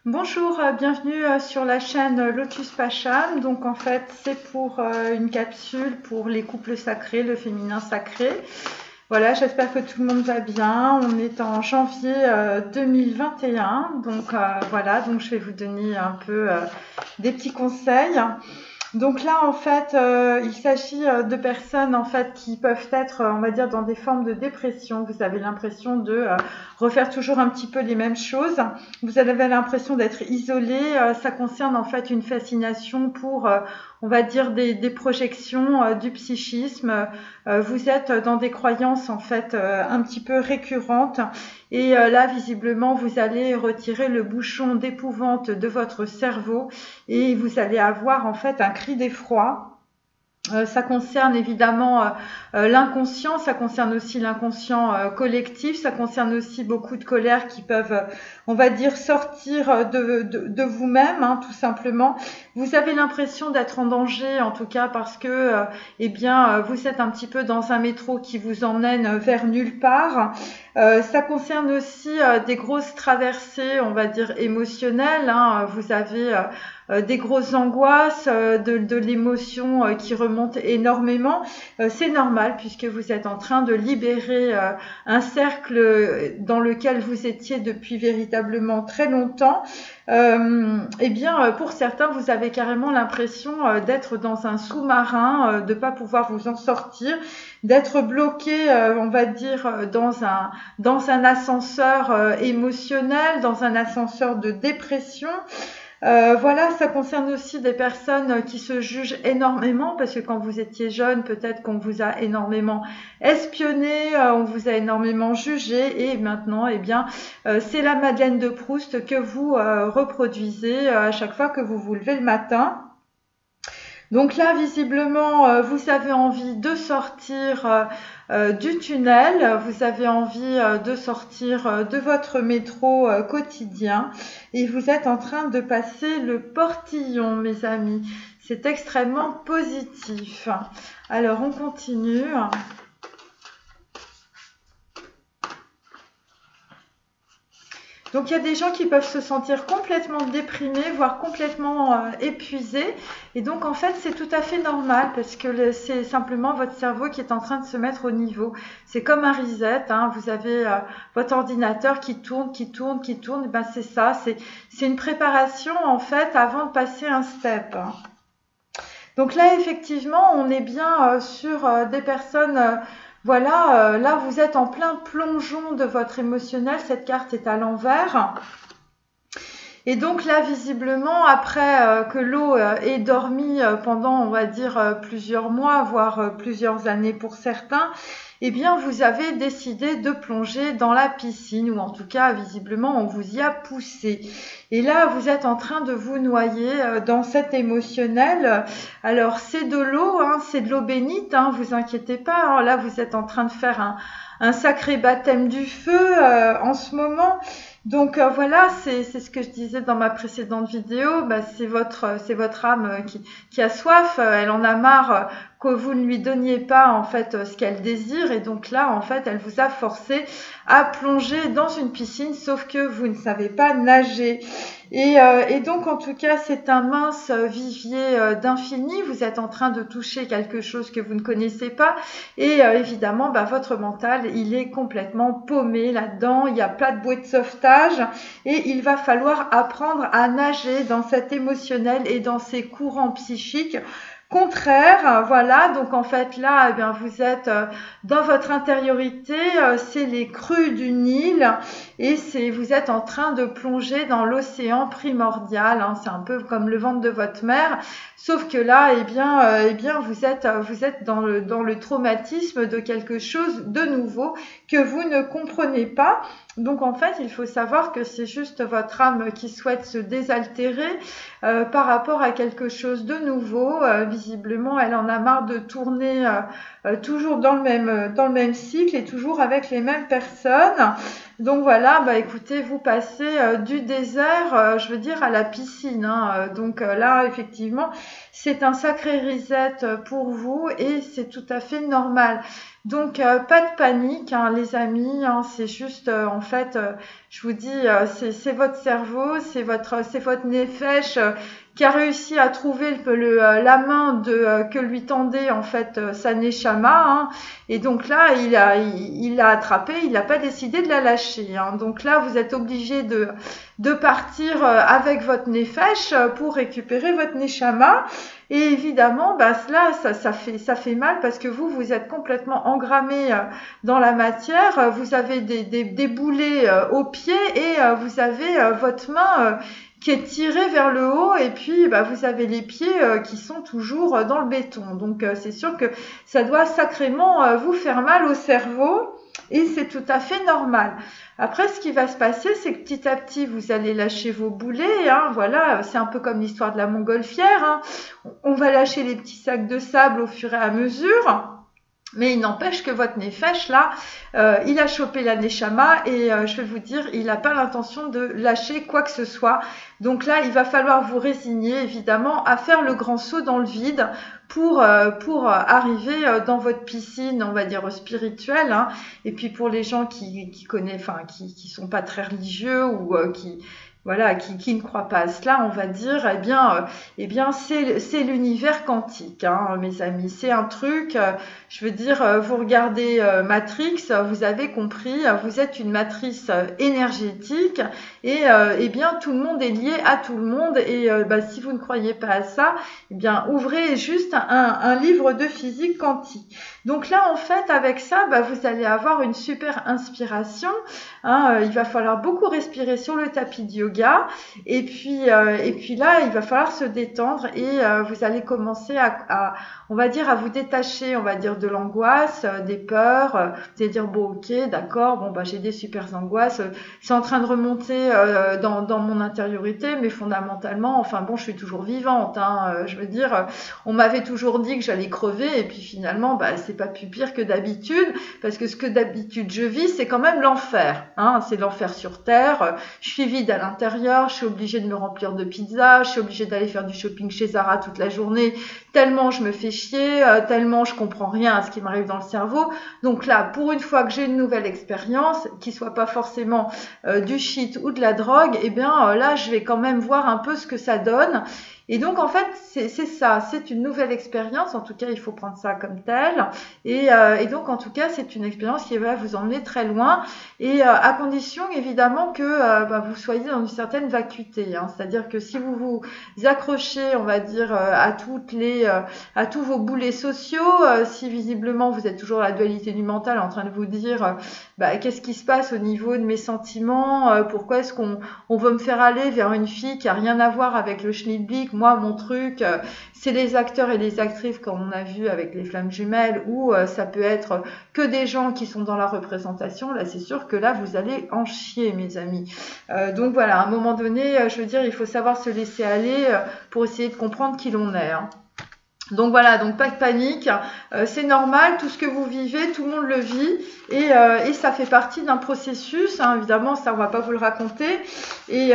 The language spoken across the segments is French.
Bonjour, bienvenue sur la chaîne Lotus Pacham. Donc en fait, c'est pour une capsule pour les couples sacrés, le féminin sacré. Voilà, j'espère que tout le monde va bien. On est en janvier 2021. Donc voilà, donc je vais vous donner un peu des petits conseils. Donc là, en fait, il s'agit de personnes en fait qui peuvent être, on va dire, dans des formes de dépression. Vous avez l'impression de refaire toujours un petit peu les mêmes choses. Vous avez l'impression d'être isolé. Ça concerne en fait une fascination pour, on va dire, des projections du psychisme. Vous êtes dans des croyances en fait un petit peu récurrentes. Et là, visiblement, vous allez retirer le bouchon d'épouvante de votre cerveau et vous allez avoir en fait un cri d'effroi. Ça concerne évidemment l'inconscient, ça concerne aussi l'inconscient collectif, ça concerne aussi beaucoup de colères qui peuvent, on va dire, sortir de vous-même, hein, tout simplement. Vous avez l'impression d'être en danger, en tout cas parce que, vous êtes un petit peu dans un métro qui vous emmène vers nulle part. Ça concerne aussi des grosses traversées, on va dire, émotionnelles, hein. Vous avez des grosses angoisses, de l'émotion qui remonte énormément. C'est normal puisque vous êtes en train de libérer un cercle dans lequel vous étiez depuis véritablement très longtemps. Pour certains, vous avez carrément l'impression d'être dans un sous-marin, de pas pouvoir vous en sortir, d'être bloqué, on va dire, dans un ascenseur émotionnel, dans un ascenseur de dépression. Voilà, ça concerne aussi des personnes qui se jugent énormément parce que quand vous étiez jeune, peut-être qu'on vous a énormément espionné, on vous a énormément jugé et maintenant, c'est la Madeleine de Proust que vous reproduisez à chaque fois que vous vous levez le matin. Donc là, visiblement, vous avez envie de sortir du tunnel, vous avez envie de sortir de votre métro quotidien et vous êtes en train de passer le portillon, mes amis. C'est extrêmement positif. Alors, on continue. Donc il y a des gens qui peuvent se sentir complètement déprimés, voire complètement épuisés. Et donc en fait c'est tout à fait normal parce que c'est simplement votre cerveau qui est en train de se mettre au niveau. C'est comme un reset, hein. Vous avez votre ordinateur qui tourne, qui tourne, qui tourne. Et ben c'est ça, c'est une préparation en fait avant de passer un step. Donc là effectivement on est bien sur des personnes... Voilà, là vous êtes en plein plongeon de votre émotionnel, cette carte est à l'envers. Et donc là, visiblement, après que l'eau ait dormi pendant, on va dire, plusieurs mois, voire plusieurs années pour certains, eh bien, vous avez décidé de plonger dans la piscine, ou en tout cas, visiblement, on vous y a poussé. Et là, vous êtes en train de vous noyer dans cet émotionnel. Alors, c'est de l'eau, hein, c'est de l'eau bénite, hein, vous inquiétez pas. Hein, là, vous êtes en train de faire un sacré baptême du feu en ce moment. Donc voilà, c'est ce que je disais dans ma précédente vidéo. Bah, c'est votre âme qui a soif. Elle en a marre que vous ne lui donniez pas en fait ce qu'elle désire. Et donc là, en fait, elle vous a forcé à plonger dans une piscine, sauf que vous ne savez pas nager. Et donc, en tout cas, c'est un mince vivier d'infini. Vous êtes en train de toucher quelque chose que vous ne connaissez pas. Et évidemment, bah, votre mental, il est complètement paumé là-dedans. Il n'y a pas de bouée de sauvetage. Et il va falloir apprendre à nager dans cet émotionnel et dans ces courants psychiques contraire, voilà, donc en fait là, vous êtes dans votre intériorité, c'est les crues du Nil et vous êtes en train de plonger dans l'océan primordial, hein, c'est un peu comme le ventre de votre mère, sauf que là, vous êtes dans le traumatisme de quelque chose de nouveau que vous ne comprenez pas. Donc en fait, il faut savoir que c'est juste votre âme qui souhaite se désaltérer par rapport à quelque chose de nouveau. Visiblement, elle en a marre de tourner toujours dans le même cycle et toujours avec les mêmes personnes. Donc voilà, bah écoutez, vous passez du désert, je veux dire, à la piscine, hein. Donc là, effectivement, c'est un sacré reset pour vous et c'est tout à fait normal. Donc pas de panique, hein, les amis, hein, c'est juste, en fait, je vous dis, c'est votre cerveau, c'est votre nefesh qui a réussi à trouver la main que lui tendait en fait sa neshama, hein. Et donc là, il l'a attrapée, il n'a pas décidé de la lâcher, hein. Donc là, vous êtes obligé de partir avec votre nefesh pour récupérer votre neshama. Et évidemment, bah, là, ça fait mal parce que vous êtes complètement engrammé dans la matière. Vous avez des boulets aux pieds et vous avez votre main qui est tirée vers le haut et puis bah, vous avez les pieds qui sont toujours dans le béton. Donc c'est sûr que ça doit sacrément vous faire mal au cerveau et c'est tout à fait normal. Après, ce qui va se passer, c'est que petit à petit, vous allez lâcher vos boulets, hein, voilà, c'est un peu comme l'histoire de la montgolfière, hein. On va lâcher les petits sacs de sable au fur et à mesure. Mais il n'empêche que votre nefesh, là, il a chopé la neshama et je vais vous dire, il n'a pas l'intention de lâcher quoi que ce soit. Donc là, il va falloir vous résigner, évidemment, à faire le grand saut dans le vide pour arriver dans votre piscine, on va dire spirituelle, hein. Et puis pour les gens qui connaissent, enfin, qui sont pas très religieux ou voilà, qui ne croient pas à cela, on va dire, eh bien, c'est l'univers quantique, hein, mes amis. C'est un truc, je veux dire, vous regardez Matrix, vous avez compris, vous êtes une matrice énergétique et eh bien, tout le monde est lié à tout le monde. Et bah, si vous ne croyez pas à ça, eh bien, ouvrez juste un livre de physique quantique. Donc là, en fait, avec ça, bah, vous allez avoir une super inspiration, hein, il va falloir beaucoup respirer sur le tapis de yoga. Et puis là, il va falloir se détendre et vous allez commencer on va dire, à vous détacher, on va dire, de l'angoisse, des peurs. Vous allez dire, bon, ok, d'accord, bon, bah, j'ai des super angoisses. C'est en train de remonter dans mon intériorité, mais fondamentalement, enfin bon, je suis toujours vivante, hein. Je veux dire, on m'avait toujours dit que j'allais crever et puis finalement, bah, c'est pas plus pire que d'habitude parce que ce que d'habitude je vis, c'est quand même l'enfer, hein. C'est l'enfer sur terre. Je suis vide à l'intérieur. Je suis obligée de me remplir de pizza, je suis obligée d'aller faire du shopping chez Zara toute la journée, tellement je me fais chier, tellement je comprends rien à ce qui m'arrive dans le cerveau. Donc là, pour une fois que j'ai une nouvelle expérience, qui soit pas forcément du shit ou de la drogue, eh bien là, je vais quand même voir un peu ce que ça donne. Et donc, en fait, c'est ça, c'est une nouvelle expérience. En tout cas, il faut prendre ça comme tel. Et donc, en tout cas, c'est une expérience qui va vous emmener très loin. Et à condition, évidemment, que bah, vous soyez dans une certaine vacuité, hein. C'est-à-dire que si vous vous accrochez, on va dire, à tous vos boulets sociaux, si visiblement vous êtes toujours la dualité du mental en train de vous dire, bah, qu'est-ce qui se passe au niveau de mes sentiments, pourquoi est-ce qu'on veut me faire aller vers une fille qui a rien à voir avec le schmilblick. Moi, mon truc, c'est les acteurs et les actrices comme on a vu avec les flammes jumelles ou ça peut être que des gens qui sont dans la représentation. Là, c'est sûr que là, vous allez en chier, mes amis. Donc voilà, à un moment donné, je veux dire, il faut savoir se laisser aller pour essayer de comprendre qui l'on est, hein. Donc voilà, donc pas de panique, c'est normal, tout ce que vous vivez, tout le monde le vit et ça fait partie d'un processus, hein, évidemment, ça on va pas vous le raconter et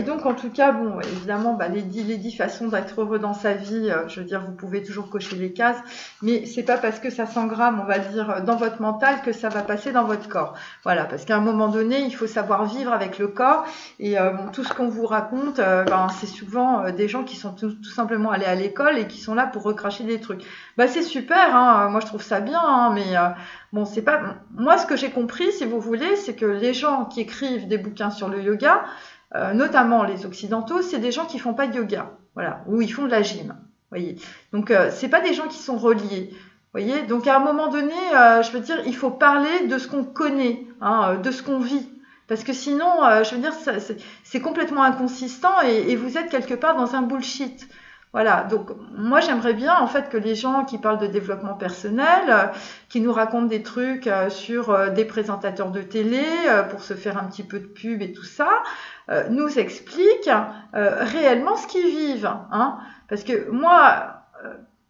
donc en tout cas, bon, évidemment, bah, les 10 façons d'être heureux dans sa vie, je veux dire, vous pouvez toujours cocher les cases, mais c'est pas parce que ça s'engramme, on va dire, dans votre mental que ça va passer dans votre corps. Voilà, parce qu'à un moment donné, il faut savoir vivre avec le corps et bon, tout ce qu'on vous raconte, ben, c'est souvent des gens qui sont tout simplement allés à l'école et qui sont là pour recracher des trucs. Bah c'est super, hein, moi je trouve ça bien, hein, mais bon c'est pas. Moi ce que j'ai compris, si vous voulez, c'est que les gens qui écrivent des bouquins sur le yoga, notamment les occidentaux, c'est des gens qui font pas de yoga, voilà, ou ils font de la gym, voyez. Donc c'est pas des gens qui sont reliés. Voyez, donc à un moment donné, je veux dire, il faut parler de ce qu'on connaît, hein, de ce qu'on vit. Parce que sinon, je veux dire, c'est complètement inconsistant et vous êtes quelque part dans un bullshit. Voilà, donc moi j'aimerais bien en fait que les gens qui parlent de développement personnel, qui nous racontent des trucs sur des présentateurs de télé pour se faire un petit peu de pub et tout ça, nous expliquent réellement ce qu'ils vivent, hein. Parce que moi,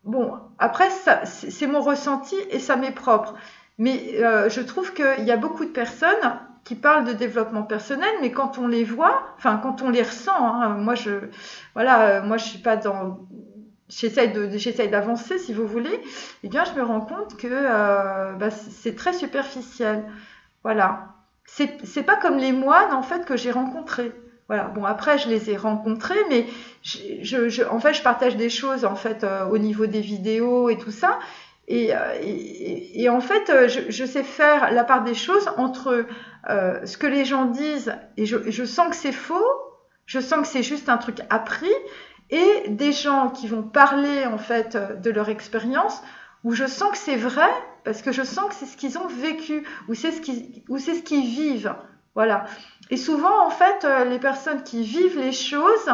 bon, après c'est mon ressenti et ça m'est propre, mais je trouve qu'il y a beaucoup de personnes qui parlent de développement personnel, mais quand on les voit, enfin quand on les ressent, hein, moi je suis pas dans, j'essaye d'avancer si vous voulez, et bien je me rends compte que c'est très superficiel. Voilà. C'est pas comme les moines en fait que j'ai rencontrés. Voilà. Bon, après je les ai rencontrés, mais en fait je partage des choses en fait au niveau des vidéos et tout ça. Et en fait, je sais faire la part des choses entre ce que les gens disent et je sens que c'est faux, je sens que c'est juste un truc appris, et des gens qui vont parler en fait de leur expérience où je sens que c'est vrai parce que je sens que c'est ce qu'ils ont vécu ou c'est ce qu'ils vivent. Voilà. Et souvent en fait, les personnes qui vivent les choses,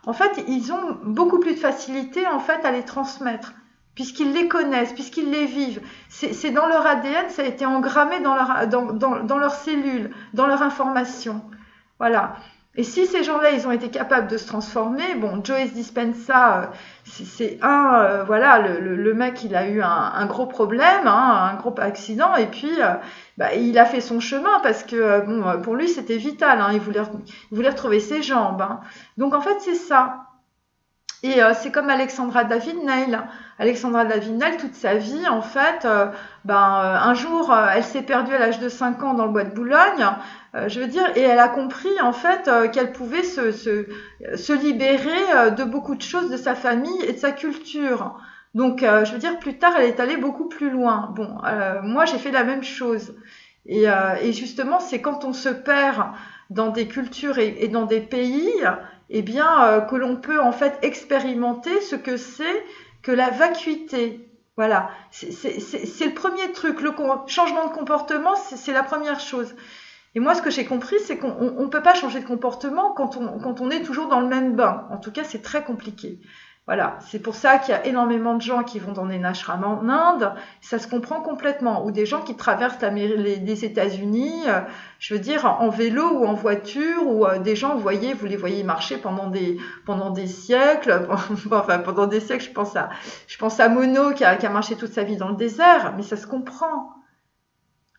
en fait, ils ont beaucoup plus de facilité en fait à les transmettre, puisqu'ils les connaissent, puisqu'ils les vivent. C'est dans leur ADN, ça a été engrammé dans leurs cellules, dans leur information. Voilà. Et si ces gens-là, ils ont été capables de se transformer, bon, Joe Dispenza, voilà, le mec, il a eu un gros problème, hein, un gros accident, et puis il a fait son chemin parce que, bon, pour lui, c'était vital, hein, il voulait retrouver ses jambes. Hein. Donc, en fait, c'est ça. Et c'est comme Alexandra David-Neil. Alexandra David-Neil, toute sa vie, en fait, un jour, elle s'est perdue à l'âge de 5 ans dans le bois de Boulogne, je veux dire, et elle a compris, en fait, qu'elle pouvait se libérer de beaucoup de choses de sa famille et de sa culture. Donc, je veux dire, plus tard, elle est allée beaucoup plus loin. Bon, moi, j'ai fait la même chose. Et justement, c'est quand on se perd dans des cultures et dans des pays, eh bien, que l'on peut en fait expérimenter ce que c'est que la vacuité. Voilà, c'est le premier truc. Le changement de comportement, c'est la première chose. Et moi, ce que j'ai compris, c'est qu'on ne peut pas changer de comportement quand on est toujours dans le même bain. En tout cas, c'est très compliqué. Voilà, c'est pour ça qu'il y a énormément de gens qui vont dans des ashrams en Inde, ça se comprend complètement, ou des gens qui traversent les États-Unis, je veux dire en vélo ou en voiture, ou des gens, vous les voyez marcher pendant des siècles, enfin pendant des siècles, je pense à Mono qui a marché toute sa vie dans le désert, mais ça se comprend,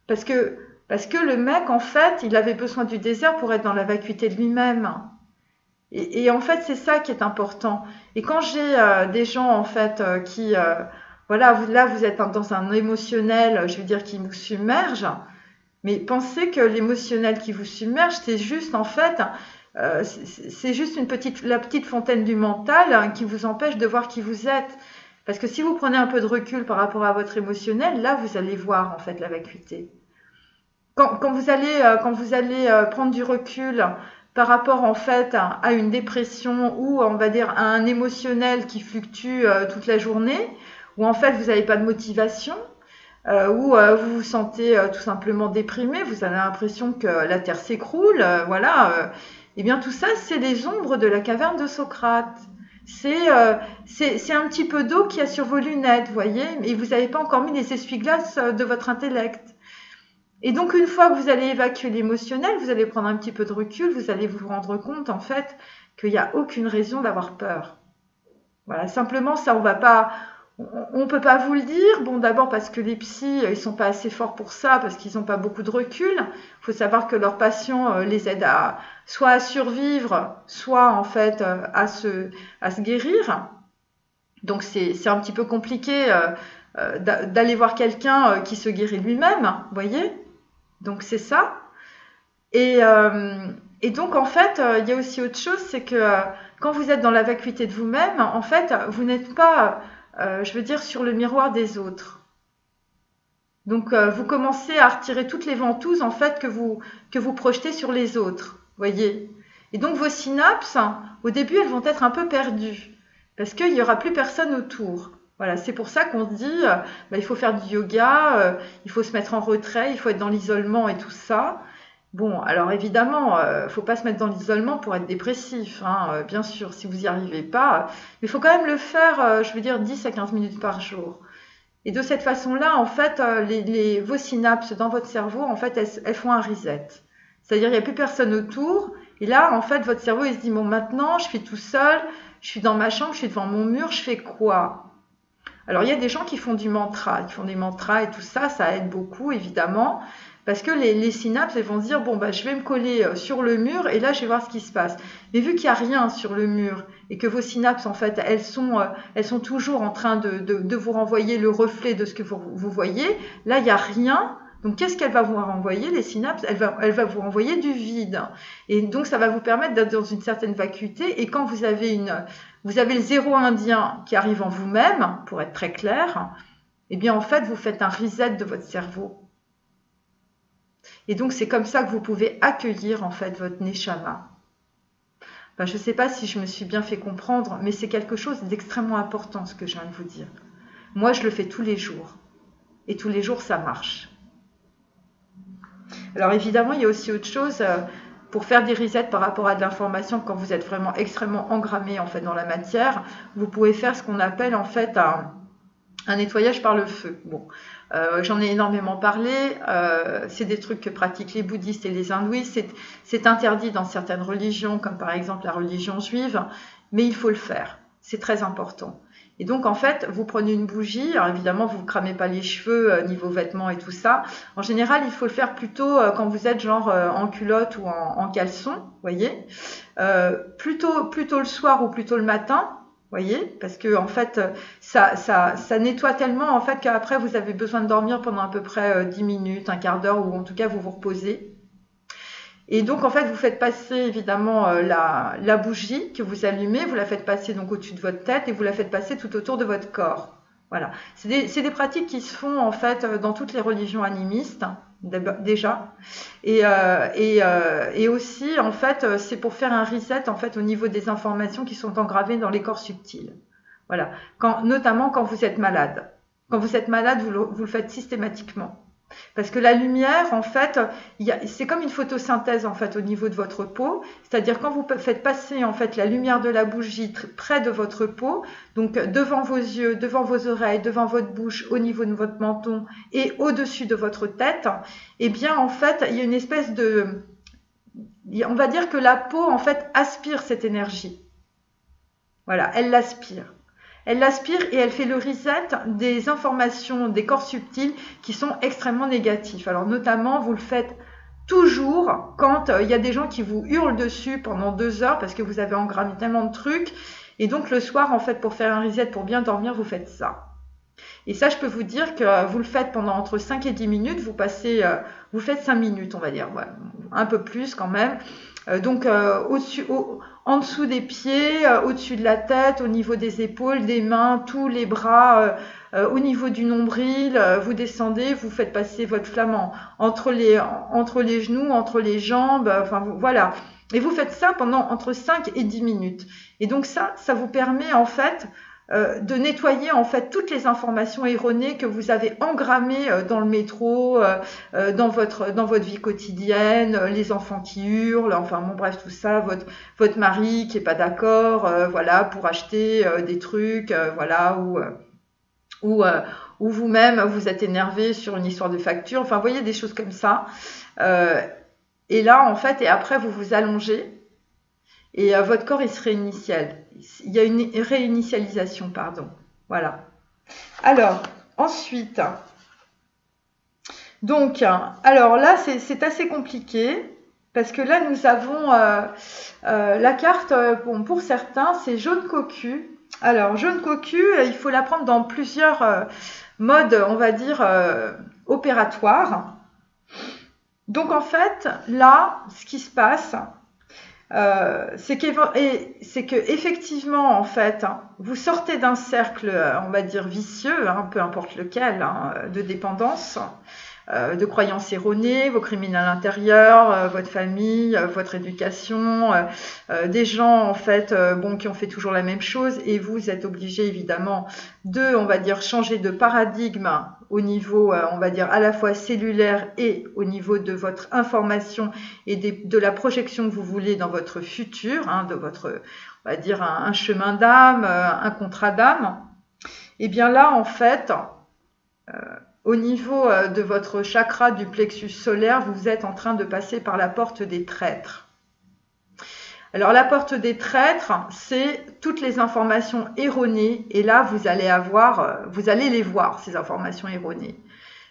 parce que le mec en fait, il avait besoin du désert pour être dans la vacuité de lui-même. Et en fait, c'est ça qui est important. Et quand j'ai des gens en fait qui, voilà, vous êtes dans un émotionnel, je veux dire, qui vous submerge, mais pensez que l'émotionnel qui vous submerge, c'est juste en fait, c'est juste la petite fontaine du mental hein, qui vous empêche de voir qui vous êtes. Parce que si vous prenez un peu de recul par rapport à votre émotionnel, là, vous allez voir en fait la vacuité. Quand vous allez prendre du recul par rapport en fait à une dépression ou on va dire à un émotionnel qui fluctue toute la journée, où en fait vous n'avez pas de motivation, où vous vous sentez tout simplement déprimé, vous avez l'impression que la terre s'écroule, voilà, et bien tout ça c'est les ombres de la caverne de Socrate. C'est un petit peu d'eau qui a sur vos lunettes, vous voyez, et vous n'avez pas encore mis les essuie-glaces de votre intellect. Et donc, une fois que vous allez évacuer l'émotionnel, vous allez prendre un petit peu de recul, vous allez vous rendre compte, en fait, qu'il n'y a aucune raison d'avoir peur. Voilà, simplement, ça, on peut pas vous le dire. Bon, d'abord parce que les psys, ils sont pas assez forts pour ça, parce qu'ils n'ont pas beaucoup de recul. Il faut savoir que leurs patients les aident soit à survivre, soit, en fait, à se guérir. Donc, c'est un petit peu compliqué d'aller voir quelqu'un qui se guérit lui-même, vous voyez ? Donc c'est ça. Et donc en fait, il y a aussi autre chose, c'est que quand vous êtes dans la vacuité de vous-même, en fait, vous n'êtes pas, je veux dire, sur le miroir des autres. Donc vous commencez à retirer toutes les ventouses en fait que vous projetez sur les autres, voyez. Et donc vos synapses, au début, elles vont être un peu perdues parce qu'il n'y aura plus personne autour. Voilà, c'est pour ça qu'on dit il faut faire du yoga, il faut se mettre en retrait, il faut être dans l'isolement et tout ça. Bon, alors évidemment, il ne faut pas se mettre dans l'isolement pour être dépressif, hein, bien sûr, si vous n'y arrivez pas. Mais il faut quand même le faire, je veux dire, 10 à 15 minutes par jour. Et de cette façon-là, en fait, vos synapses dans votre cerveau, en fait, elles font un reset. C'est-à-dire, il n'y a plus personne autour. Et là, en fait, votre cerveau, il se dit, bon, maintenant, je suis tout seul, je suis dans ma chambre, je suis devant mon mur, je fais quoi ? Alors, il y a des gens qui font du mantra, ils font des mantras et tout ça, ça aide beaucoup, évidemment, Parce que les synapses, elles vont se dire, bon, bah, je vais me coller sur le mur et là, je vais voir ce qui se passe. Mais vu qu'il n'y a rien sur le mur et que vos synapses, en fait, elles sont toujours en train de vous renvoyer le reflet de ce que vous voyez, là, il n'y a rien. Donc, qu'est-ce qu'elle va vous renvoyer, les synapses? Elle va vous renvoyer du vide. Et donc, ça va vous permettre d'être dans une certaine vacuité. Et quand vous avez le zéro indien qui arrive en vous-même, pour être très clair, eh bien, en fait, vous faites un reset de votre cerveau. Et donc, c'est comme ça que vous pouvez accueillir, en fait, votre neshama. Ben, je ne sais pas si je me suis bien fait comprendre, mais c'est quelque chose d'extrêmement important, ce que je viens de vous dire. Moi, je le fais tous les jours. Et tous les jours, ça marche. Alors, évidemment, il y a aussi autre chose. Pour faire des resets par rapport à de l'information, quand vous êtes vraiment extrêmement engrammé, en fait, dans la matière, vous pouvez faire ce qu'on appelle, en fait, un nettoyage par le feu. Bon, j'en ai énormément parlé. C'est des trucs que pratiquent les bouddhistes et les hindouistes. C'est interdit dans certaines religions, comme par exemple la religion juive, mais il faut le faire. C'est très important. Et donc, en fait, vous prenez une bougie. Alors, évidemment, vous ne cramez pas les cheveux ni vos vêtements et tout ça. En général, il faut le faire plutôt quand vous êtes genre en culotte ou en caleçon, voyez. Plutôt le soir ou plutôt le matin. Voyez, parce que en fait, ça nettoie tellement en fait qu'après vous avez besoin de dormir pendant à peu près 10 minutes, un quart d'heure, ou en tout cas vous vous reposez. Et donc en fait, vous faites passer évidemment la bougie que vous allumez, vous la faites passer donc au-dessus de votre tête et vous la faites passer tout autour de votre corps. Voilà, c'est des pratiques qui se font en fait dans toutes les religions animistes déjà, et aussi en fait c'est pour faire un reset en fait au niveau des informations qui sont engravées dans les corps subtils. Voilà, notamment quand vous êtes malade. Quand vous êtes malade, vous le faites systématiquement. Parce que la lumière, en fait, c'est comme une photosynthèse en fait au niveau de votre peau. C'est-à-dire quand vous faites passer en fait la lumière de la bougie près de votre peau, donc devant vos yeux, devant vos oreilles, devant votre bouche, au niveau de votre menton et au-dessus de votre tête, eh bien en fait, il y a une espèce on va dire que la peau en fait aspire cette énergie. Voilà, elle l'aspire. Elle l'aspire et elle fait le reset des informations des corps subtils qui sont extrêmement négatifs. Alors notamment, vous le faites toujours quand il y a des gens qui vous hurlent dessus pendant 2 heures parce que vous avez engrammé tellement de trucs. Et donc le soir, en fait, pour faire un reset, pour bien dormir, vous faites ça. Et ça, je peux vous dire que vous le faites pendant entre 5 et 10 minutes. Vous faites 5 minutes, on va dire. Ouais, un peu plus quand même. Donc en dessous des pieds, au-dessus de la tête, au niveau des épaules, des mains, tous les bras, au niveau du nombril, vous descendez, vous faites passer votre flamme entre les genoux, entre les jambes, enfin voilà. Et vous faites ça pendant entre 5 et 10 minutes. Et donc ça vous permet en fait de nettoyer en fait toutes les informations erronées que vous avez engrammées dans le métro, dans votre vie quotidienne, les enfants qui hurlent, enfin bon bref tout ça, votre mari qui est pas d'accord, voilà, pour acheter des trucs, voilà, ou vous-même vous êtes énervé sur une histoire de facture, enfin vous voyez des choses comme ça. Et là en fait, et après vous vous allongez. Et votre corps, il se réinitialise. Il y a une réinitialisation, pardon. Voilà. Alors, ensuite, donc, alors là, c'est assez compliqué, parce que là, nous avons la carte, bon, pour certains, c'est jaune cocu. Alors, jaune cocu, il faut la prendre dans plusieurs modes, on va dire, opératoires. Donc, en fait, là, ce qui se passe... c'est que effectivement en fait vous sortez d'un cercle on va dire vicieux, peu importe lequel, de dépendance, de croyances erronées, vos criminels intérieurs, votre famille, votre éducation, des gens en fait qui ont fait toujours la même chose, et vous êtes obligé évidemment de, on va dire, changer de paradigme au niveau, on va dire, à la fois cellulaire et au niveau de votre information et de la projection que vous voulez dans votre futur, de votre, on va dire, un chemin d'âme, un contrat d'âme. Et bien là, en fait, au niveau de votre chakra du plexus solaire, vous êtes en train de passer par la porte des traîtres. Alors la porte des traîtres, c'est toutes les informations erronées, et là vous allez les voir, ces informations erronées.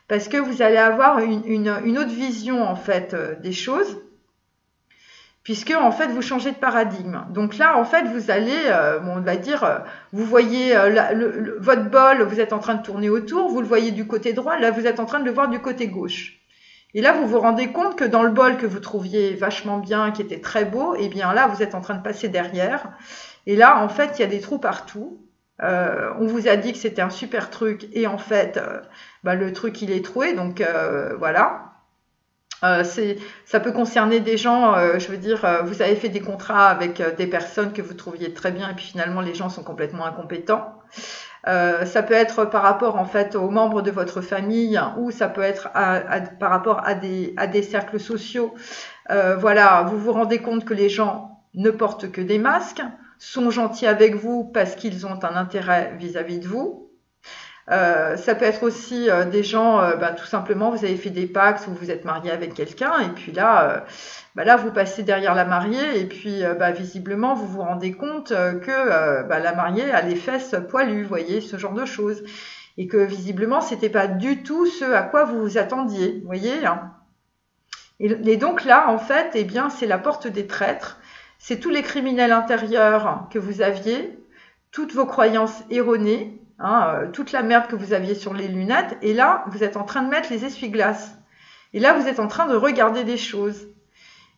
parce que vous allez avoir une autre vision en fait des choses, puisque en fait vous changez de paradigme. Donc là en fait vous allez, bon, on va dire, vous voyez votre bol, vous êtes en train de tourner autour, vous le voyez du côté droit, là vous êtes en train de le voir du côté gauche. Et là vous vous rendez compte que dans le bol que vous trouviez vachement bien, qui était très beau, et bien là vous êtes en train de passer derrière. Et là en fait il y a des trous partout. On vous a dit que c'était un super truc, et en fait le truc il est troué, donc voilà. Ça peut concerner des gens, je veux dire, vous avez fait des contrats avec des personnes que vous trouviez très bien et puis finalement les gens sont complètement incompétents. Ça peut être par rapport en fait aux membres de votre famille, ou ça peut être par rapport à des cercles sociaux. Voilà, vous vous rendez compte que les gens ne portent que des masques, sont gentils avec vous parce qu'ils ont un intérêt vis-à-vis de vous. Ça peut être aussi des gens, tout simplement, vous avez fait des pactes ou vous êtes marié avec quelqu'un, et puis là, vous passez derrière la mariée, et puis visiblement, vous vous rendez compte que la mariée a les fesses poilues, vous voyez, ce genre de choses. Et que visiblement, c'était pas du tout ce à quoi vous vous attendiez, vous voyez, hein. Et donc là, en fait, eh bien, c'est la porte des traîtres. C'est tous les criminels intérieurs que vous aviez, toutes vos croyances erronées, toute la merde que vous aviez sur les lunettes, et là vous êtes en train de mettre les essuie-glaces, et là vous êtes en train de regarder des choses,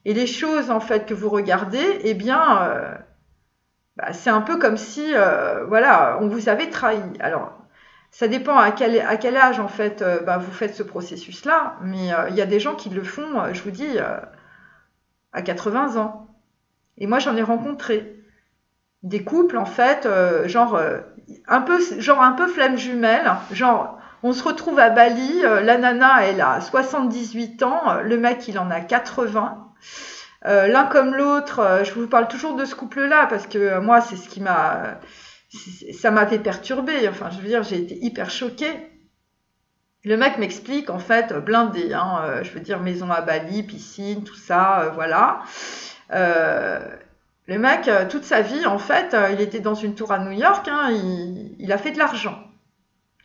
et les choses en fait que vous regardez, eh bien c'est un peu comme si on vous avait trahi. Alors ça dépend à quel âge en fait vous faites ce processus là, mais il y a des gens qui le font, je vous dis, à 80 ans, et moi j'en ai rencontré des couples en fait, un peu flamme jumelle, genre on se retrouve à Bali, la nana elle a 78 ans, le mec il en a 80, l'un comme l'autre, je vous parle toujours de ce couple là parce que moi c'est ce qui ça m'avait perturbée, enfin je veux dire j'ai été hyper choquée. Le mec m'explique en fait blindé, je veux dire maison à Bali, piscine, tout ça, voilà. Le mec, toute sa vie, en fait, il était dans une tour à New York, il a fait de l'argent.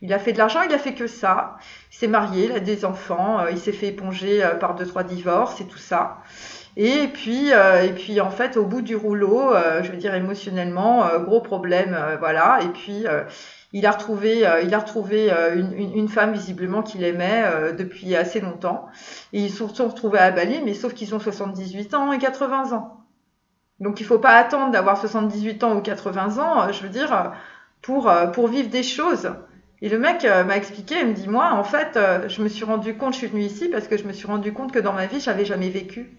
Il a fait de l'argent, il a fait que ça. Il s'est marié, il a des enfants, il s'est fait éponger par 2-3 divorces et tout ça. Et puis en fait, au bout du rouleau, je veux dire émotionnellement, gros problème, voilà. Et puis, il a retrouvé une femme visiblement qu'il aimait depuis assez longtemps. Et ils se sont retrouvés à Bali, mais sauf qu'ils ont 78 ans et 80 ans. Donc il ne faut pas attendre d'avoir 78 ans ou 80 ans, je veux dire, pour vivre des choses. Et le mec m'a expliqué, il me dit, moi, en fait, je me suis rendu compte, je suis venue ici parce que je me suis rendu compte que dans ma vie, je n'avais jamais vécu.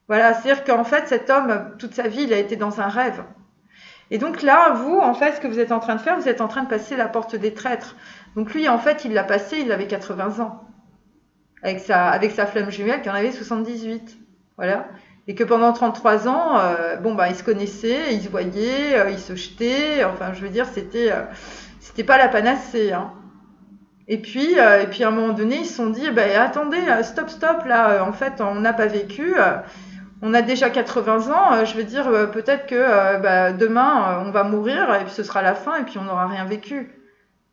Voilà, c'est-à-dire qu'en fait, cet homme, toute sa vie, il a été dans un rêve. Et donc là, vous, en fait, ce que vous êtes en train de faire, vous êtes en train de passer la porte des traîtres. Donc lui, en fait, il l'a passé, il avait 80 ans. Avec sa flamme jumelle qui en avait 78. Voilà. Et que pendant 33 ans, ils se connaissaient, ils se voyaient, ils se jetaient. Enfin, je veux dire, c'était pas la panacée, hein. Et puis à un moment donné, ils se sont dit, attendez, stop, là, en fait, on n'a pas vécu. On a déjà 80 ans. Je veux dire, peut-être que demain, on va mourir et puis ce sera la fin et puis on n'aura rien vécu.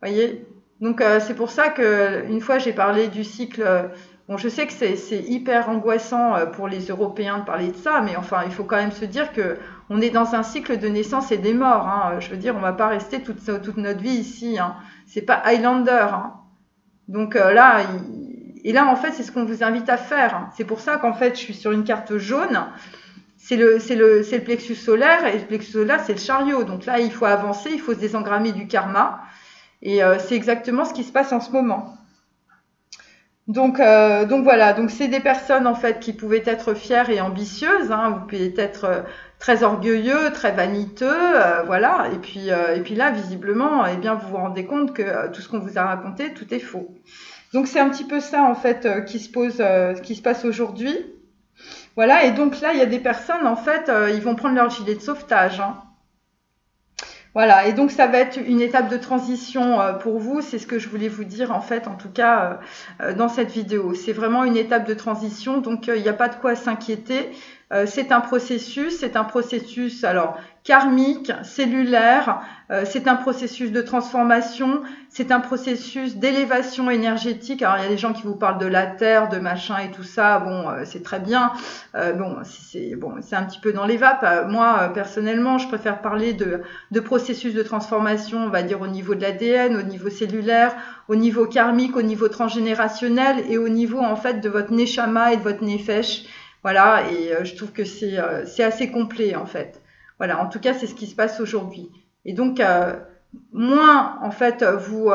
Voyez. Donc c'est pour ça que une fois j'ai parlé du cycle. Bon, je sais que c'est hyper angoissant pour les Européens de parler de ça, mais enfin, il faut quand même se dire que on est dans un cycle de naissance et des morts, hein. Je veux dire, on va pas rester toute notre vie ici, hein. C'est pas Highlander, hein. Donc là, en fait, c'est ce qu'on vous invite à faire, hein. C'est pour ça qu'en fait, je suis sur une carte jaune. C'est le plexus solaire, et le plexus solaire, c'est le chariot. Donc là, il faut avancer, il faut se désengrammer du karma. Et c'est exactement ce qui se passe en ce moment. Donc voilà, donc c'est des personnes en fait qui pouvaient être fières et ambitieuses, hein. Vous pouvez être très orgueilleux, très vaniteux, voilà. Et puis là, visiblement, eh bien, vous vous rendez compte que tout ce qu'on vous a raconté, tout est faux. Donc c'est un petit peu ça en fait qui se passe aujourd'hui. Voilà, et donc là, il y a des personnes en fait, ils vont prendre leur gilet de sauvetage, hein. Voilà, et donc ça va être une étape de transition pour vous, c'est ce que je voulais vous dire en fait, en tout cas dans cette vidéo. C'est vraiment une étape de transition, donc il n'y a pas de quoi s'inquiéter. C'est un processus alors karmique, cellulaire, c'est un processus de transformation, c'est un processus d'élévation énergétique. Alors, il y a des gens qui vous parlent de la terre, de machin et tout ça. Bon, c'est très bien. Bon, c'est un petit peu dans les vapes. Moi, personnellement, je préfère parler de processus de transformation, on va dire au niveau de l'ADN, au niveau cellulaire, au niveau karmique, au niveau transgénérationnel et au niveau, en fait, de votre neshama et de votre nefesh. Voilà, et je trouve que c'est assez complet, en fait. Voilà, en tout cas, c'est ce qui se passe aujourd'hui. Et donc, moins, en fait, vous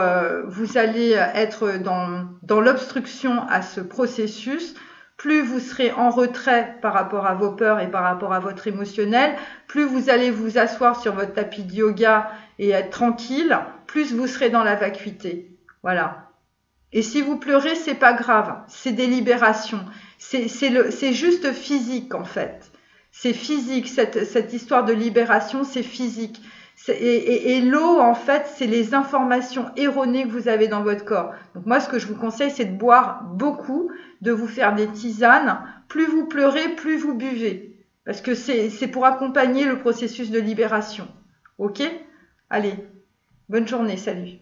allez être dans l'obstruction à ce processus, plus vous serez en retrait par rapport à vos peurs et par rapport à votre émotionnel, plus vous allez vous asseoir sur votre tapis de yoga et être tranquille, plus vous serez dans la vacuité. Voilà. Et si vous pleurez, c'est pas grave, c'est des libérations. C'est juste physique, en fait. C'est physique, cette histoire de libération, c'est physique. Et l'eau, en fait, c'est les informations erronées que vous avez dans votre corps. Donc moi, ce que je vous conseille, c'est de boire beaucoup, de vous faire des tisanes. Plus vous pleurez, plus vous buvez. Parce que c'est pour accompagner le processus de libération. Ok? Allez, bonne journée, salut.